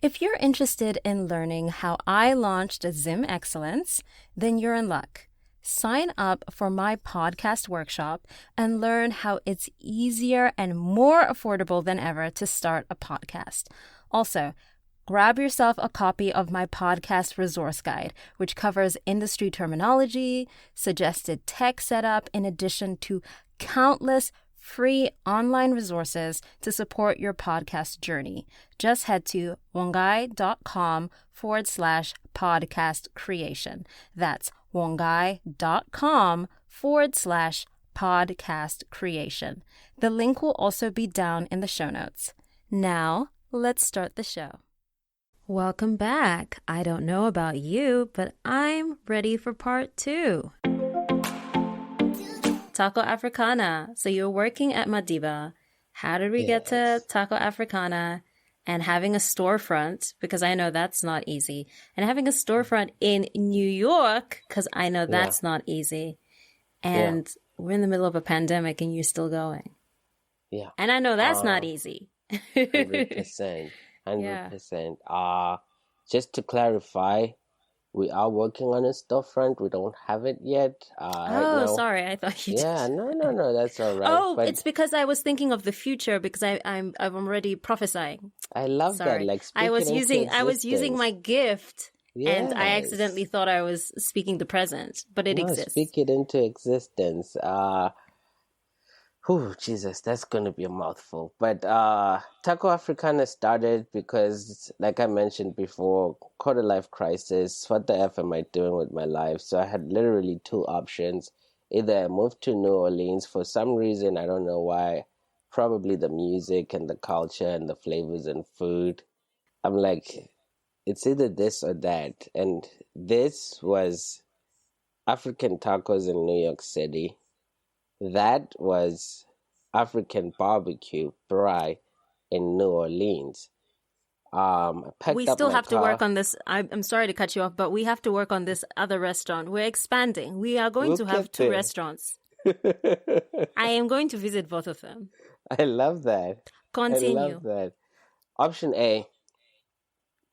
If you're interested in learning how I launched Zim Excellence, then you're in luck. Sign up for my podcast workshop and learn how it's easier and more affordable than ever to start a podcast. Also, grab yourself a copy of my podcast resource guide, which covers industry terminology, suggested tech setup, in addition to countless free online resources to support your podcast journey. Just head to wongai.com/podcast creation. That's wongai.com/podcast creation. The link will also be down in the show notes. Now, let's start the show. Welcome back. I don't know about you, but I'm ready for part 2. Taco Africana. So you're working at Madiba. How did we get to Taco Africana and having a storefront? Because I know that's not easy. And having a storefront in New York, because I know that's not easy. And we're in the middle of a pandemic and you're still going. Yeah. And I know that's not easy. 100%. 100%. Just to clarify, we are working on a storefront. We don't have it yet. Sorry. I thought you did. Yeah, no. That's all right. Oh, but it's because I was thinking of the future because I'm already prophesying. I love that. Like I was using my gift, and I accidentally thought I was speaking the present, but it exists. Speak it into existence. Jesus, that's going to be a mouthful. But Taco Africana started because, like I mentioned before, quarter life crisis. What the F am I doing with my life? So I had literally two options. Either I moved to New Orleans for some reason, I don't know why, probably the music and the culture and the flavors and food. I'm like, it's either this or that. And this was African tacos in New York City. That was African barbecue fry in New Orleans. We still have to work on this. I'm sorry to cut you off, but we have to work on this other restaurant. We're expanding. We are going to have 2 restaurants. I am going to visit both of them. I love that. Continue. I love that. Option A,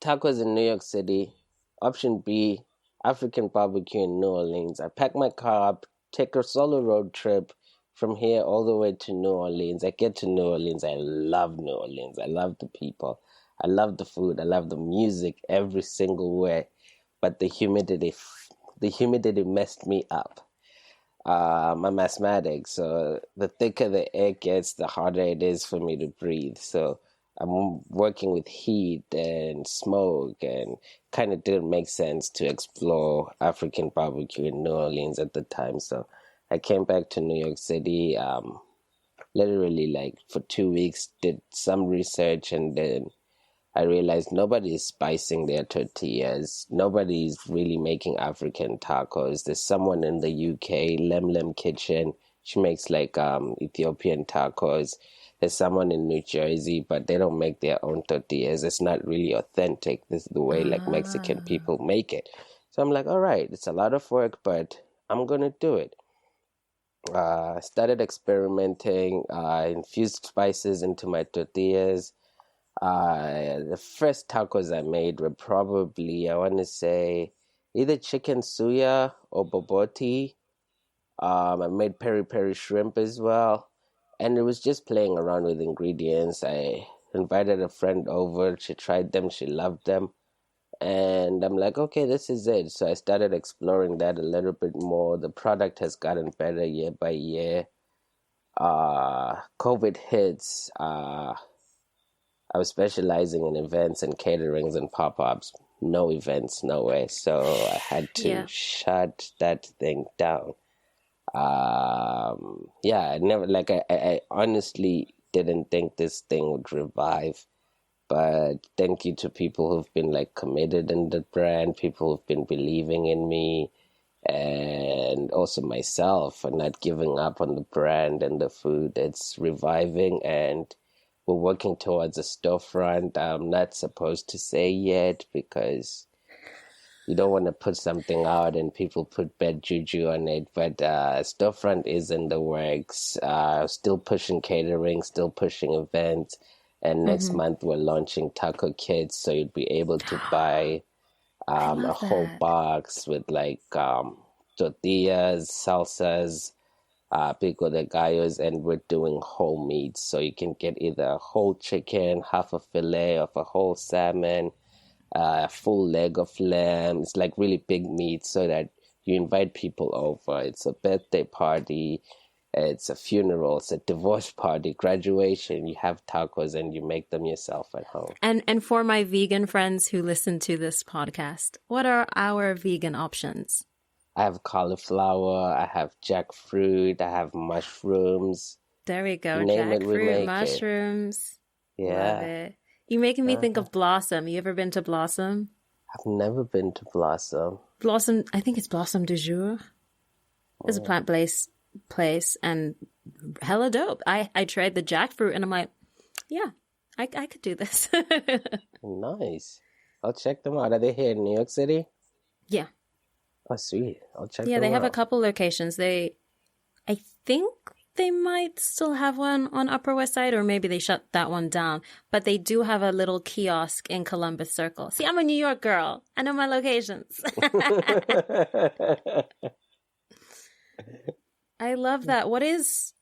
tacos in New York City. Option B, African barbecue in New Orleans. I pack my car up, take a solo road trip from here all the way to New Orleans. I get to New Orleans. I love New Orleans. I love the people. I love the food. I love the music every single way. But the humidity messed me up. I'm asthmatic, so the thicker the air gets, the harder it is for me to breathe. So I'm working with heat and smoke, and kind of didn't make sense to explore African barbecue in New Orleans at the time. So I came back to New York City, literally like for 2 weeks, did some research, and then I realized nobody's spicing their tortillas. Nobody's really making African tacos. There's someone in the UK, Lem Kitchen. She makes like Ethiopian tacos. There's someone in New Jersey, but they don't make their own tortillas. It's not really authentic. This is the way like Mexican people make it. So I'm like, all right, it's a lot of work, but I'm going to do it. Started experimenting, infused spices into my tortillas. The first tacos I made were probably, I want to say, either chicken suya or boboti. I made peri-peri shrimp as well. And it was just playing around with ingredients. I invited a friend over. She tried them. She loved them. And I'm like, okay, this is it. So I started exploring that a little bit more. The product has gotten better year by year. COVID hits. I was specializing in events and caterings and pop-ups. No events, no way. So I had to shut that thing down. I never, like, I honestly didn't think this thing would revive. But thank you to people who've been like committed in the brand, people who've been believing in me, and also myself for not giving up on the brand and the food. It's reviving, and we're working towards a storefront. I'm not supposed to say yet because you don't want to put something out and people put bad juju on it. But storefront is in the works. Still pushing catering, still pushing events. And next Mm-hmm. month we're launching taco kits, so you'd be able to buy I a love whole that. box with like tortillas, salsas, pico de gallos, and we're doing whole meats. So you can get either a whole chicken, half a fillet of a whole salmon, a full leg of lamb. It's like really big meat so that you invite people over. It's a birthday party, it's a funeral, it's a divorce party, graduation. You have tacos and you make them yourself at home. And for my vegan friends who listen to this podcast, what are our vegan options? I have cauliflower, I have jackfruit, I have mushrooms. There we You go. name it, we Jackfruit, make it. mushrooms. Love Yeah. it. You're making me think Uh-huh. of Blossom. You ever been to Blossom? I've never been to Blossom. Blossom, I think it's Blossom du Jour. It's a Oh, plant-based place and hella dope. I tried the jackfruit and I'm like, yeah, I could do this. nice. I'll check them out. Are they here in New York City? Yeah. Oh, sweet. I'll check Yeah, them they have a out. couple locations. I think they might still have one on Upper West Side, or maybe they shut that one down. But they do have a little kiosk in Columbus Circle. See, I'm a New York girl. I know my locations. I love that. What is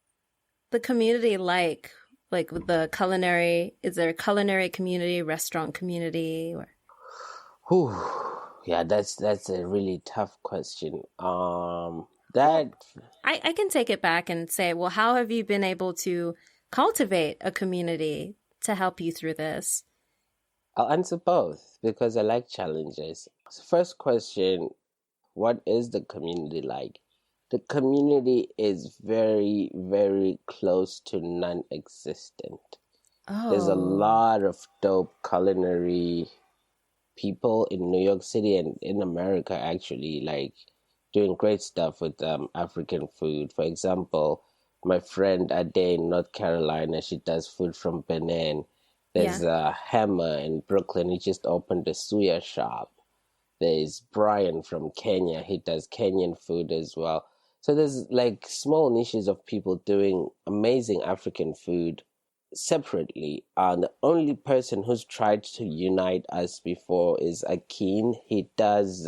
the community like? Like with the culinary, is there a culinary community, restaurant community? Or... Whew. Yeah, that's a really tough question. That I can take it back and say, well, how have you been able to cultivate a community to help you through this? I'll answer both because I like challenges. So first question, what is the community like? The community is very, very close to non-existent. There's a Oh, lot of dope culinary people in New York City and in America actually, like doing great stuff with African food. For example, my friend Ade in North Carolina, she does food from Benin. yeah. There's a Hammer in Brooklyn. He just opened a suya shop. There's Brian from Kenya. He does Kenyan food as well. So there's like small niches of people doing amazing African food separately. The only person who's tried to unite us before is Akin. He does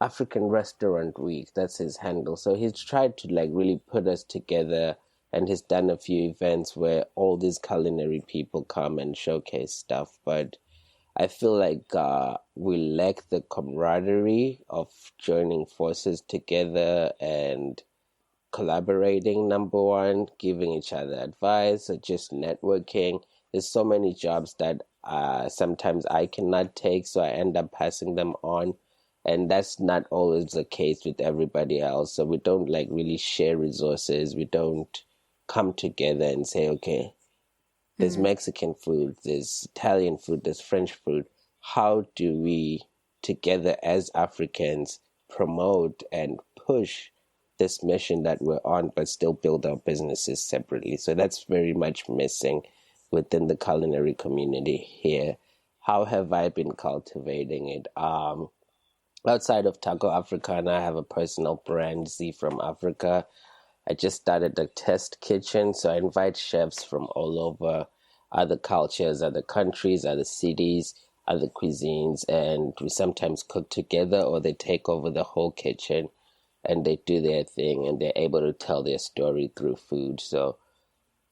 African Restaurant Week. That's his handle. So he's tried to like really put us together, and he's done a few events where all these culinary people come and showcase stuff. But I feel like we lack the camaraderie of joining forces together and collaborating, number one, giving each other advice, or just networking. There's so many jobs that sometimes I cannot take, so I end up passing them on. And that's not always the case with everybody else. So we don't like really share resources. We don't come together and say, okay, there's Mm-hmm. Mexican food, there's Italian food, there's French food. How do we, together as Africans, promote and push this mission that we're on, but still build our businesses separately? So that's very much missing within the culinary community here. How have I been cultivating it? Outside of Taco Africana, I have a personal brand, Z from Africa. I just started a test kitchen, so I invite chefs from all over, other cultures, other countries, other cities, other cuisines, and we sometimes cook together or they take over the whole kitchen and they do their thing and they're able to tell their story through food. So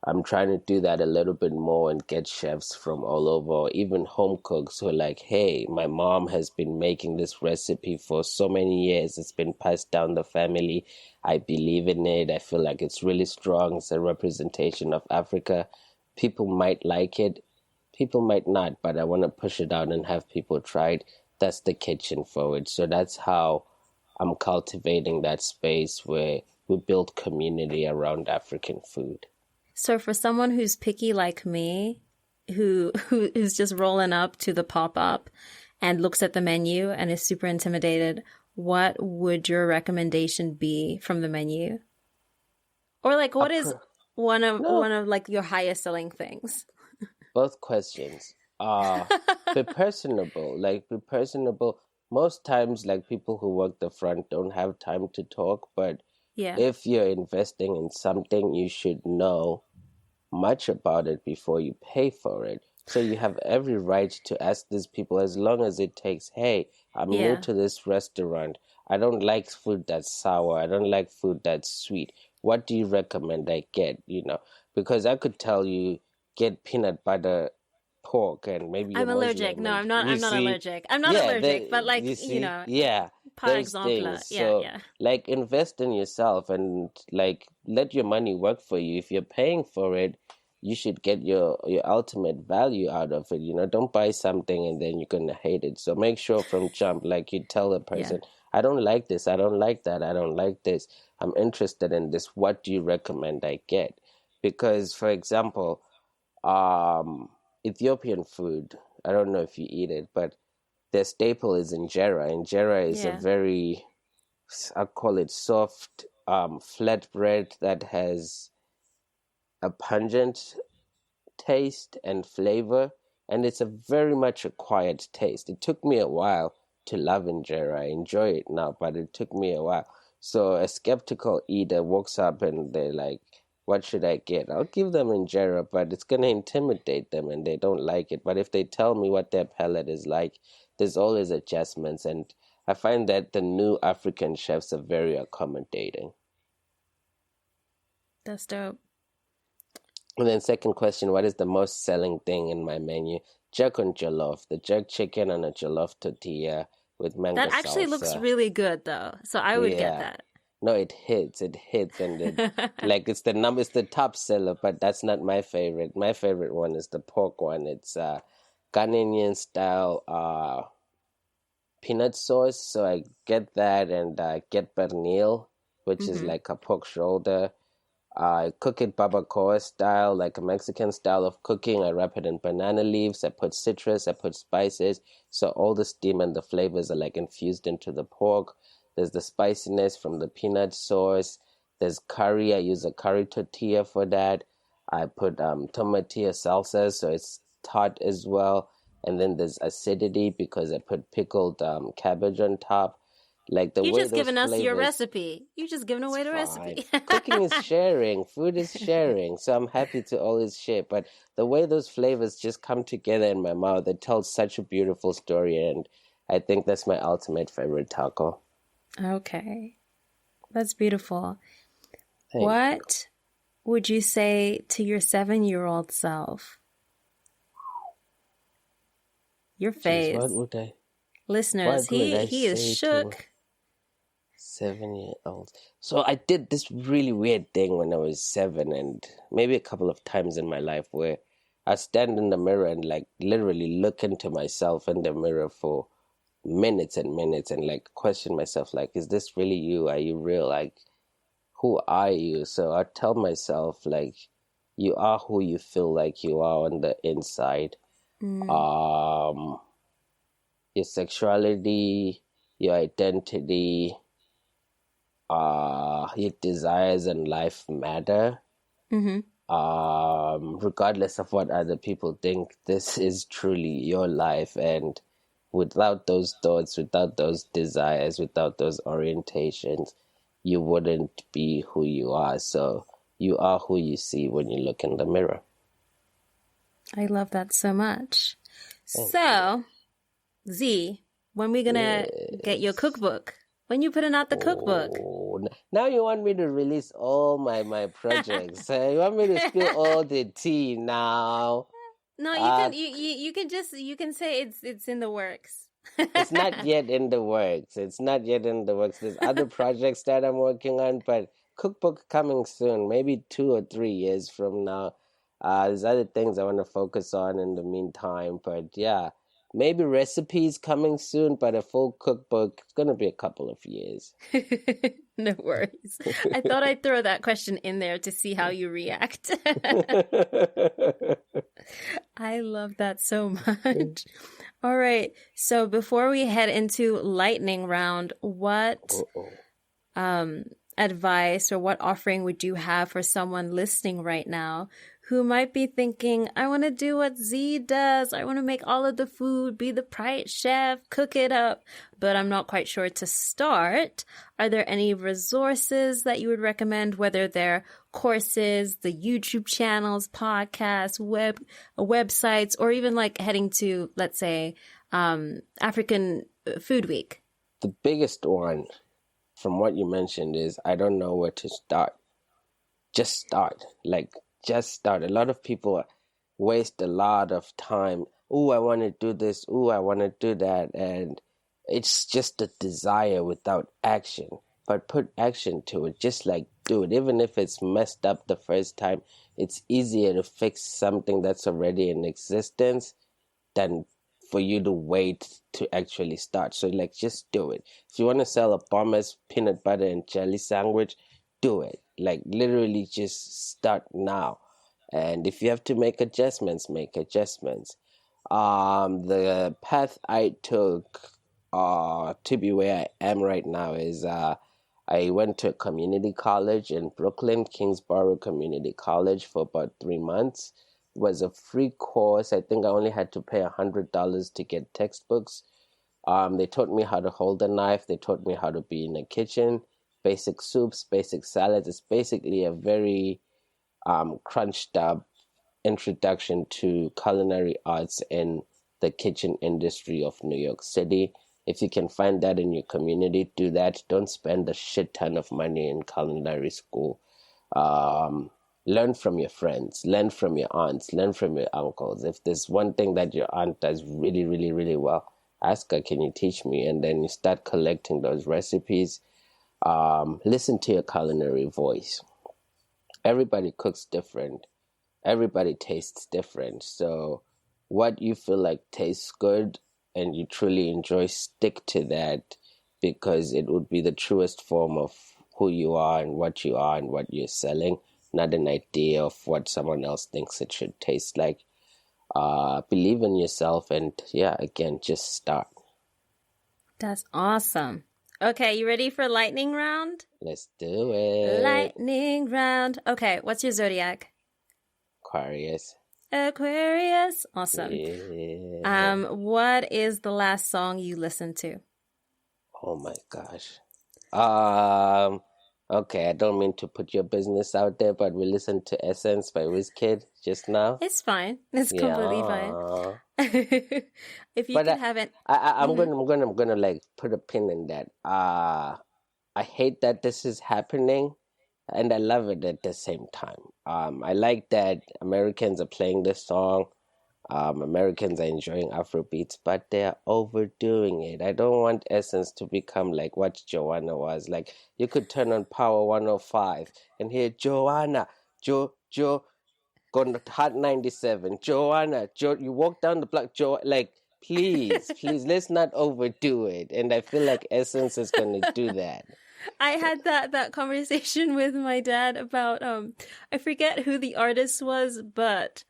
I'm trying to do that a little bit more and get chefs from all over, or even home cooks who are like, hey, my mom has been making this recipe for so many years. It's been passed down the family. I believe in it. I feel like it's really strong. It's a representation of Africa. People might like it. People might not, but I want to push it out and have people try it. That's the kitchen forward. So that's how I'm cultivating that space where we build community around African food. So for someone who's picky like me, who is just rolling up to the pop-up and looks at the menu and is super intimidated, what would your recommendation be from the menu? Or like what is one No, of like your highest selling things? both questions. Be personable. Like, be personable. Most times, like, people who work the front don't have time to talk, but Yeah. if you're investing in something, you should know much about it before you pay for it. So you have every right to ask these people, as long as it takes, hey, I'm new Yeah. to this restaurant. I don't like food that's sour. I don't like food that's sweet. What do you recommend I get? Because I could tell you, get peanut butter pork, and maybe you're I'm allergic. Muslim, No, and I'm not. you I'm not see, allergic. I'm not yeah, allergic, but like, you see, yeah, par those exemple, things. yeah, So, yeah. like, invest in yourself and like let your money work for you. If you're paying for it, you should get your ultimate value out of it. Don't buy something and then you're gonna hate it. So make sure from jump, like, you tell the Yeah. person, I don't like this, I don't like that, I don't like this. I'm interested in this. What do you recommend I get? Because, for example, Ethiopian food, I don't know if you eat it, but their staple is injera. Injera is a Yeah. very, I call it soft, flat bread that has a pungent taste and flavor, and it's a very much acquired taste. It took me a while to love injera. I enjoy it now, but it took me a while. So a skeptical eater walks up and they're like, what should I get? I'll give them injera, but it's going to intimidate them and they don't like it. But if they tell me what their palate is like, there's always adjustments. And I find that the new African chefs are very accommodating. That's dope. And then second question, what is the most selling thing in my menu? Jerk on jollof, the jerk chicken on a jollof tortilla with mango That actually looks salsa. really good, though. So I would get Yeah. that. No, it hits, and like, it's the top seller, but that's not my favorite. My favorite one is the pork one. It's Ghanaian style peanut sauce. So I get that, and get pernil, which is Hmm. like a pork shoulder. I cook it barbacoa style, like a Mexican style of cooking. I wrap it in banana leaves. I put citrus. I put spices. So all the steam and the flavors are like infused into the pork. There's the spiciness from the peanut sauce. There's curry. I use a curry tortilla for that. I put tomatillo salsa, so it's tart as well. And then there's acidity because I put pickled cabbage on top. Like, the You way just those giving us your flavors. recipe. You just giving It's away the fine. recipe. Cooking is sharing, food is sharing, so I'm happy to always share. But the way those flavors just come together in my mouth, it tells such a beautiful story, and I think that's my ultimate favorite taco. Okay. That's beautiful. Thank you. What would you say to your 7-year-old self? Your Jeez, face. what Listeners, would I he is say to shook. 7-year-old? So I did this really weird thing when I was 7, and maybe a couple of times in my life, where I stand in the mirror and like literally look into myself in the mirror for minutes and minutes, and like question myself, like, is this really you? Are you real? Like, who are you? So I tell myself, like, you are who you feel like you are on the inside. Mm. um your sexuality, your identity, your desires in life matter. Mm-hmm. Regardless of what other people think, this is truly your life. And without those thoughts, without those desires, without those orientations, you wouldn't be who you are. So you are who you see when you look in the mirror. I love that so much. Thank So, Z, when we gonna get your Yes. cookbook? When you putting out the cookbook? Oh, now you want me to release all my projects. You want me to spill all the tea now? No, you Uh, can you can just you can say it's in the works. it's not yet in the works. It's not yet in the works. There's other projects that I'm working on, but cookbook coming soon, maybe 2 or 3 years from now. There's other things I want to focus on in the meantime, but yeah, maybe recipes coming soon, but a full cookbook, it's gonna be a couple of years. No worries. I thought I'd throw that question in there to see how you react. I love that so much. All right. So before we head into lightning round, what advice or what offering would you have for someone listening right now who might be thinking, I want to do what Z does. I want to make all of the food, be the private chef, cook it up, but I'm not quite sure to start. Are there any resources that you would recommend, whether they're courses, the YouTube channels, podcasts, websites, or even like heading to, let's say, African Food Week? The biggest one from what you mentioned is I don't know where to start. Just start. Just start. A lot of people waste a lot of time. Oh, I want to do this. Oh, I want to do that. And it's just a desire without action. But put action to it. Just do it. Even if it's messed up the first time, it's easier to fix something that's already in existence than for you to wait to actually start. So just do it. If you want to sell a Bomber's peanut butter and jelly sandwich, do it. Literally just start now. And if you have to make adjustments, make adjustments. The path I took to be where I am right now is I went to a community college in Brooklyn, Kingsborough Community College, for about 3 months. It was a free course. I think I only had to pay $100 to get textbooks. They taught me how to hold a knife. They taught me how to be in a kitchen, basic soups, basic salads. It's basically a very crunched up introduction to culinary arts in the kitchen industry of New York City. If you can find that in your community, do that. Don't spend a shit ton of money in culinary school. Learn from your friends, learn from your aunts, learn from your uncles. If there's one thing that your aunt does really, really, really well, ask her, can you teach me? And then you start collecting those recipes. Listen to your culinary voice. Everybody cooks different. Everybody tastes different. So what you feel like tastes good and you truly enjoy, stick to that, because it would be the truest form of who you are and what you're selling, not an idea of what someone else thinks it should taste like. Believe in yourself and again, just start. That's awesome. Okay, you ready for lightning round? Let's do it. Lightning round. Okay, what's your zodiac? Aquarius. Awesome. Yeah. What is the last song you listened to? Oh my gosh. Okay, I don't mean to put your business out there, but we listened to Essence by Wizkid just now. It's fine. It's completely fine. If you can have it. I'm gonna put a pin in that. I hate that this is happening, and I love it at the same time. I like that Americans are playing this song. Americans are enjoying Afrobeats, but they're overdoing it. I don't want Essence to become like what Joanna was. Like, you could turn on Power 105 and hear Joanna, going to Hot 97, Joanna, you walk down the block, please, let's not overdo it. And I feel like Essence is going to do that. I had that conversation with my dad about, I forget who the artist was, but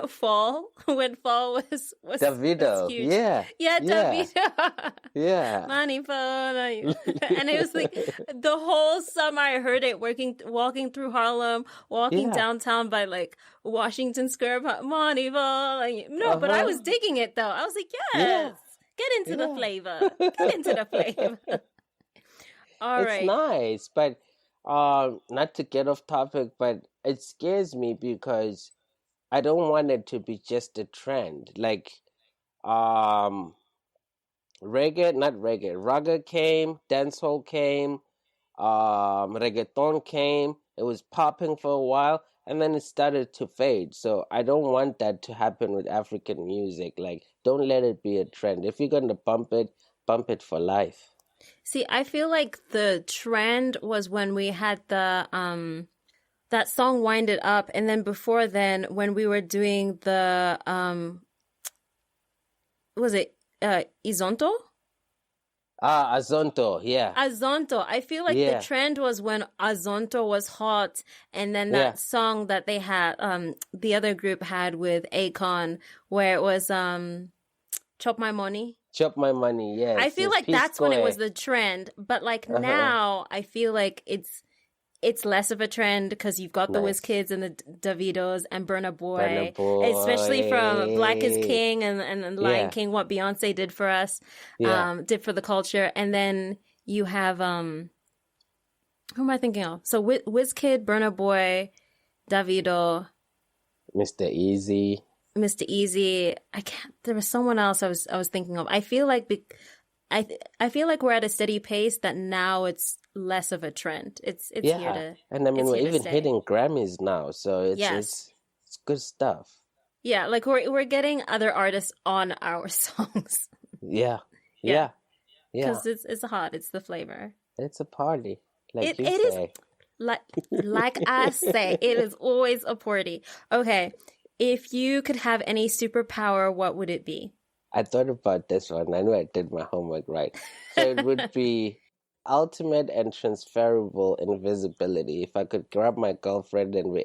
Fall, when Fall was Davido, huge. yeah, Davido, yeah, money fall, and it was like the whole summer I heard it walking through Harlem, walking downtown by like Washington Square, money fall. But I was digging it though. I was like, yes, get into the flavor, get into the flavor. All right, it's nice, but not to get off topic, but it scares me because I don't want it to be just a trend. Like, reggae, came, dancehall came, reggaeton came. It was popping for a while, and then it started to fade. So I don't want that to happen with African music. Like, don't let it be a trend. If you're going to bump it for life. See, I feel like the trend was when we had the that song Wind It Up, and then before then when we were doing the was it Izonto? Azonto, yeah. Azonto. I feel like the trend was when Azonto was hot, and then that song that they had, the other group had with Akon, where it was Chop My Money. Chop My Money, yes. I feel like that's when it was the trend, but like now I feel like it's it's less of a trend because you've got the Nice. WizKids and the Davidos and Burna Burna Boy, especially from Black is Boy. King and Lion Yeah. King, what Beyonce did for us, Yeah. did for the culture. And then you have, who am I thinking of? So WizKid, Burna Boy, Davido, Mr. Easy. Mr. Easy. There was someone else I was thinking of. I feel like I feel like we're at a steady pace that now it's less of a trend. It's here to, and I mean, it's we're here to even stay. hitting Grammys now, so it's good stuff. Yeah, like we're getting other artists on our songs. Yeah. Because it's hot. It's the flavor. It's a party, like It you is say. like I say, it is always a party. Okay, if you could have any superpower, what would it be? I thought about this one. I knew I did my homework right. So it would be ultimate and transferable invisibility. If I could grab my girlfriend and we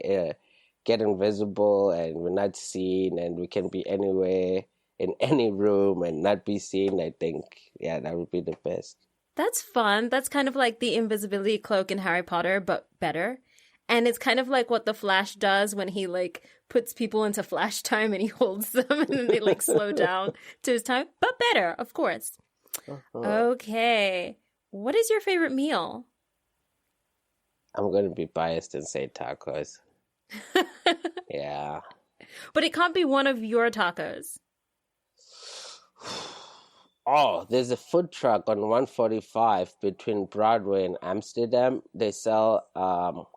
get invisible and we're not seen and we can be anywhere in any room and not be seen, I think, that would be the best. That's fun. That's kind of like the invisibility cloak in Harry Potter, but better. And it's kind of like what the Flash does when he like puts people into flash time and he holds them and then they like slow down to his time, but better, of course. Okay. What is your favorite meal? I'm going to be biased and say tacos. Yeah. But it can't be one of your tacos. Oh, there's a food truck on 145 between Broadway and Amsterdam. They sell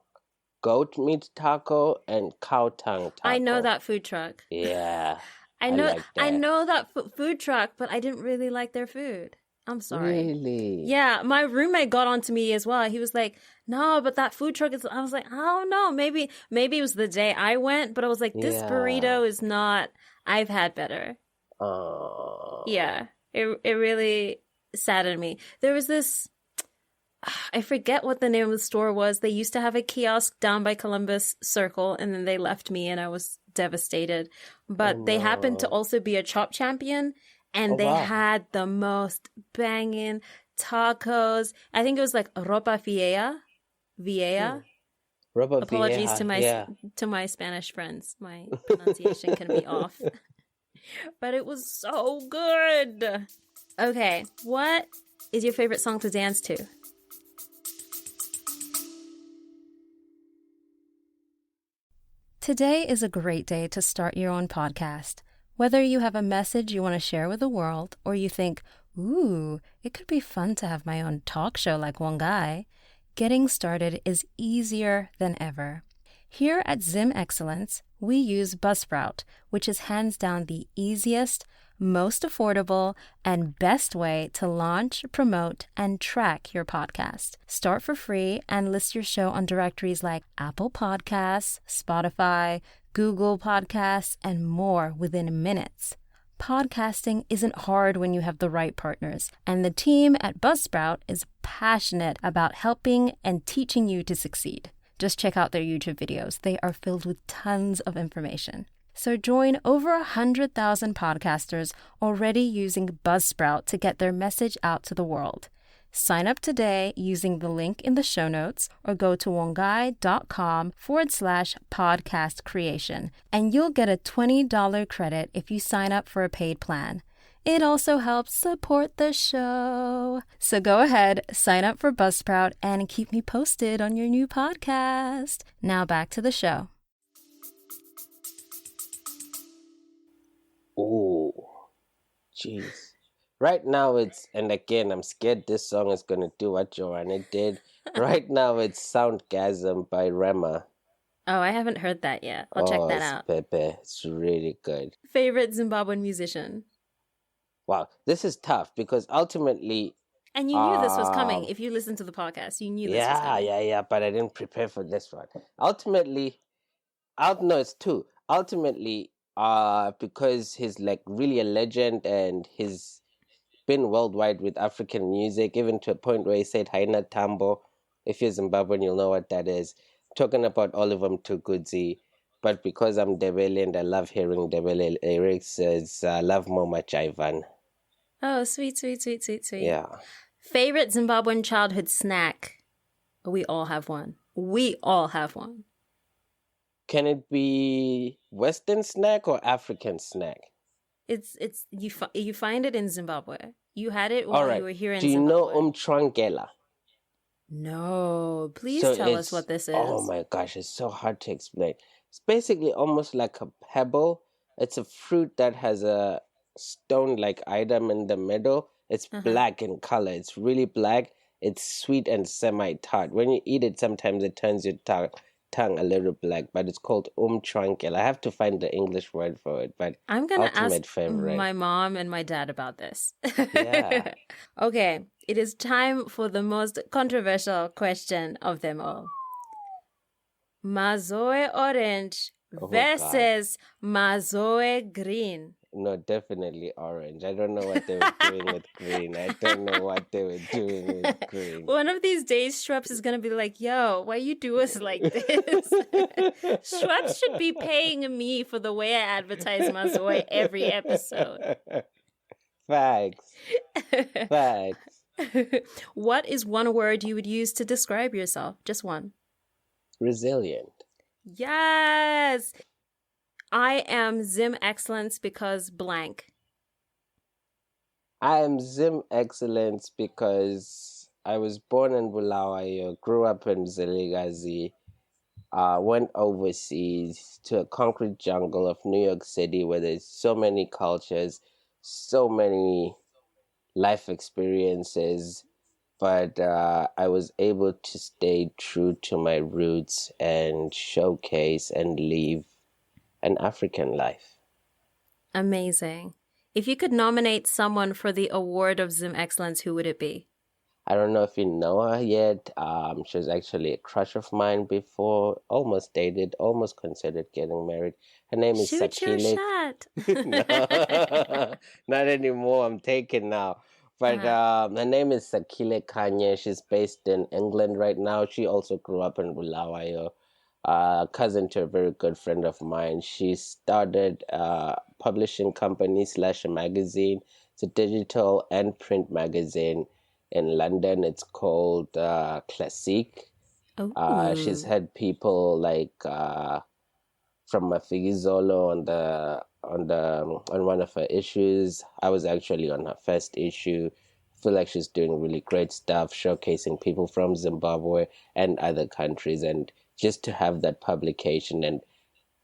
goat meat taco and cow tongue taco. I know that food truck. Yeah. I know like that. I know that food truck, but I didn't really like their food. I'm sorry. Really? Yeah, my roommate got on to me as well. He was like, "No, but that food truck is." I was like, "I don't know. Maybe it was the day I went, but I was like, this burrito is not. I've had better." Oh. Yeah, it really saddened me. There was this. I forget what the name of the store was. They used to have a kiosk down by Columbus Circle, and then they left me, and I was devastated. But they happened to also be a chop champion, and they had the most banging tacos. I think it was like ropa vieja. Ropa Apologies vieja. to my Spanish friends. My pronunciation can be off. But it was so good. Okay, what is your favorite song to dance to? Today is a great day to start your own podcast. Whether you have a message you want to share with the world or you think, ooh, it could be fun to have my own talk show like one guy, getting started is easier than ever. Here at Zim Excellence, we use Buzzsprout, which is hands down the easiest, most affordable, and best way to launch, promote, and track your podcast. Start for free and list your show on directories like Apple Podcasts, Spotify, Google Podcasts, and more within minutes. Podcasting isn't hard when you have the right partners, and the team at Buzzsprout is passionate about helping and teaching you to succeed. Just check out their YouTube videos. They are filled with tons of information. So join over 100,000 podcasters already using Buzzsprout to get their message out to the world. Sign up today using the link in the show notes or go to wongai.com/podcast creation, and you'll get a $20 credit if you sign up for a paid plan. It also helps support the show. So go ahead, sign up for Buzzsprout, and keep me posted on your new podcast. Now back to the show. Oh, jeez. Right now and again, I'm scared this song is going to do what Joanna did. Right now it's Soundgasm by Rema. Oh, I haven't heard that yet. I'll check that out. Pepe. It's really good. Favorite Zimbabwean musician? Wow, this is tough because ultimately... And you knew this was coming. If you listened to the podcast, you knew this was coming. Yeah, but I didn't prepare for this one. Ultimately, it's two. Ultimately, because he's like really a legend and he's been worldwide with African music, even to a point where he said Haina Tambo. If you're Zimbabwean, you'll know what that is. Talking about Oliver Mtukudzi, but because I'm Ndebele and I love hearing Ndebele lyrics, it's Love Moma Jaivan. Oh, sweet. Yeah. Favorite Zimbabwean childhood snack? We all have one. We all have one. Can it be Western snack or African snack? It's you find it in Zimbabwe. You had it All while you right. were here in Do you know Zimbabwe. umtrangela? No, please So tell us what this oh is. my gosh, it's so hard to explain. It's basically almost like a pebble. It's a fruit that has a stone-like item in the middle. It's Uh-huh. black in color. It's really black. It's sweet and semi-tart. When you eat it, sometimes it turns your tongue a little black, but it's called umtrankel. I have to find the English word for it, but I'm gonna ultimate ask favorite. my mom and my dad about this. Yeah. Okay, it is time for the most controversial question of them all. Mazoe orange Oh God. versus Mazoe green. No, definitely orange. I don't know what they were doing with green. I don't know what they were doing with green. One of these days, Schweppes is going to be like, yo, why you do us like this? Schweppes should be paying me for the way I advertise Mazoe every episode. Facts. Facts. What is one word you would use to describe yourself? Just one. Resilient. Yes. I am Zim Excellence because blank. I am Zim Excellence because I was born in Bulawayo, grew up in Ziligazi, went overseas to a concrete jungle of New York City where there's so many cultures, so many life experiences, but I was able to stay true to my roots and showcase and live an African life. Amazing. If you could nominate someone for the award of Zim Excellence, who would it be? I don't know if you know her yet. She was actually a crush of mine before, almost dated, almost considered getting married. Her name is Shoot your Sakile. shot. No, not anymore. I'm taken now. But her name is Sakile Kanye. She's based in England right now. She also grew up in Bulawayo. Cousin to a very good friend of mine. She started a publishing company / a magazine. It's a digital and print magazine in London. It's called Classique. She's had people like from Mafigizolo on one of her issues. I was actually on her first issue. I feel like she's doing really great stuff, showcasing people from Zimbabwe and other countries, and just to have that publication and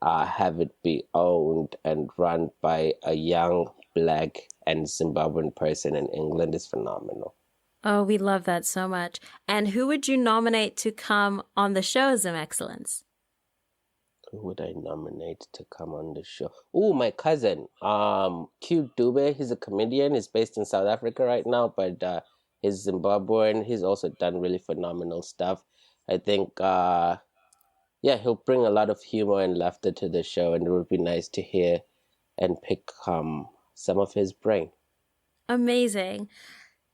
have it be owned and run by a young Black and Zimbabwean person in England is phenomenal. Oh, we love that so much. And who would you nominate to come on the show, Zim Excellence? Who would I nominate to come on the show? Oh, my cousin, Q Dube. He's a comedian. He's based in South Africa right now, but he's Zimbabwean. He's also done really phenomenal stuff. I think, he'll bring a lot of humor and laughter to the show, and it would be nice to hear and pick some of his brain. Amazing.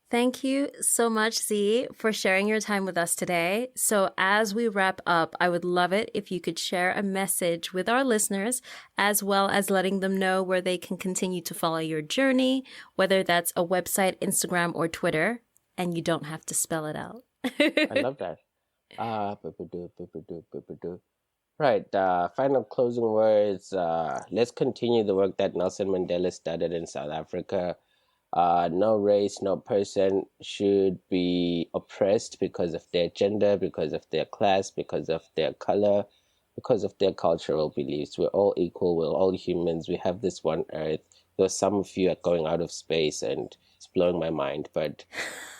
Thank you so much, Z, for sharing your time with us today. So as we wrap up, I would love it if you could share a message with our listeners, as well as letting them know where they can continue to follow your journey, whether that's a website, Instagram, or Twitter, and you don't have to spell it out. I love that. Right. Final closing words. Let's continue the work that Nelson Mandela started in South Africa. No race, no person should be oppressed because of their gender, because of their class, because of their color, because of their cultural beliefs. We're all equal. We're all humans. We have this one earth. Though some of you are going out of space and it's blowing my mind, but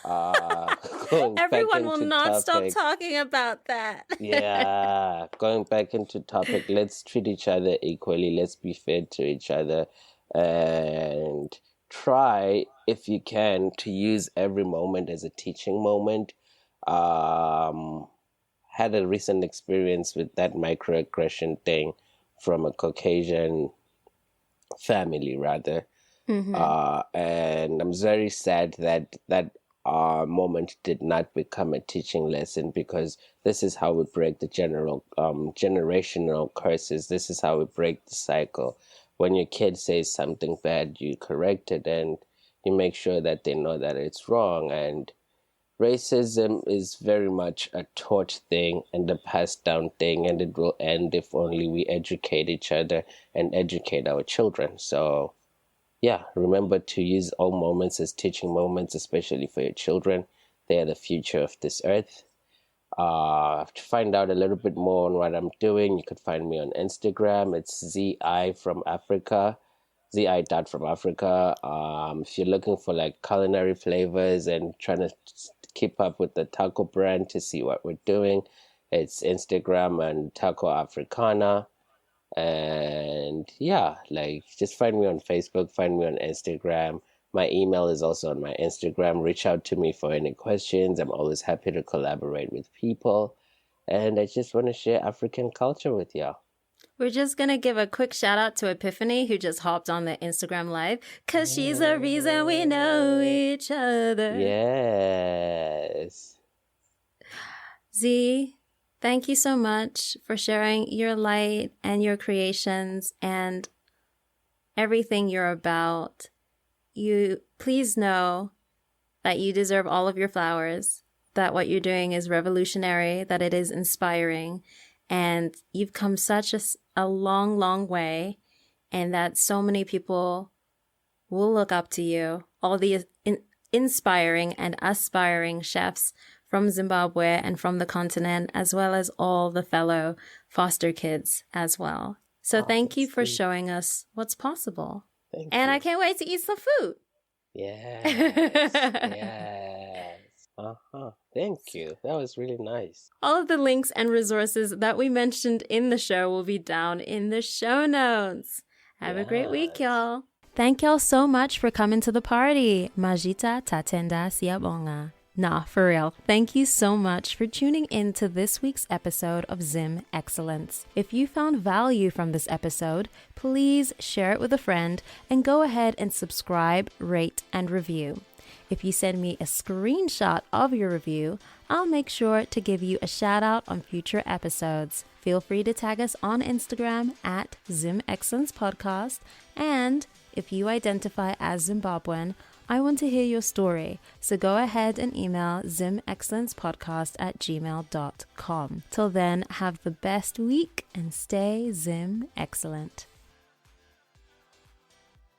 everyone will not stop talking about that. Yeah, going back into topic, let's treat each other equally. Let's be fair to each other and try, if you can, to use every moment as a teaching moment. Had a recent experience with that microaggression thing from a Caucasian family, rather. And I'm very sad that moment did not become a teaching lesson, because this is how we break the generational curses. This is how we break the cycle. When your kid says something bad, you correct it and you make sure that they know that it's wrong. And racism is very much a taught thing and a passed down thing, and it will end if only we educate each other and educate our children. So yeah, remember to use all moments as teaching moments, especially for your children. They are the future of this earth. To find out a little bit more on what I'm doing, you could find me on Instagram. It's ZI from Africa, ZI.from Africa. If you're looking for like culinary flavors and trying to keep up with the taco brand to see what we're doing, it's Instagram and Taco Africana. And yeah, like just find me on Facebook, find me on Instagram. My email is also on my Instagram. Reach out to me for any questions. I'm always happy to collaborate with people. And I just want to share African culture with y'all. We're just going to give a quick shout out to Epiphany, who just hopped on the Instagram live, because she's the reason we know each other. Yes. Z, thank you so much for sharing your light and your creations and everything you're about. You please know that you deserve all of your flowers, that what you're doing is revolutionary, that it is inspiring, and you've come such a long, long way, and that so many people will look up to you, all the inspiring and aspiring chefs from Zimbabwe and from the continent, as well as all the fellow foster kids as well. So thank you for showing us what's possible. Thank and you. I can't wait to eat some food. Yes. Yes. Thank you. That was really nice. All of the links and resources that we mentioned in the show will be down in the show notes. Have a great week, y'all. Thank y'all so much for coming to the party. Majita tatenda siyabonga. Nah, for real. Thank you so much for tuning in to this week's episode of Zim Excellence. If you found value from this episode, please share it with a friend and go ahead and subscribe, rate, and review. If you send me a screenshot of your review, I'll make sure to give you a shout out on future episodes. Feel free to tag us on Instagram at Zim Excellence Podcast. And if you identify as Zimbabwean, I want to hear your story. So go ahead and email zimexcellencepodcast@gmail.com. Till then, have the best week and stay Zim Excellent.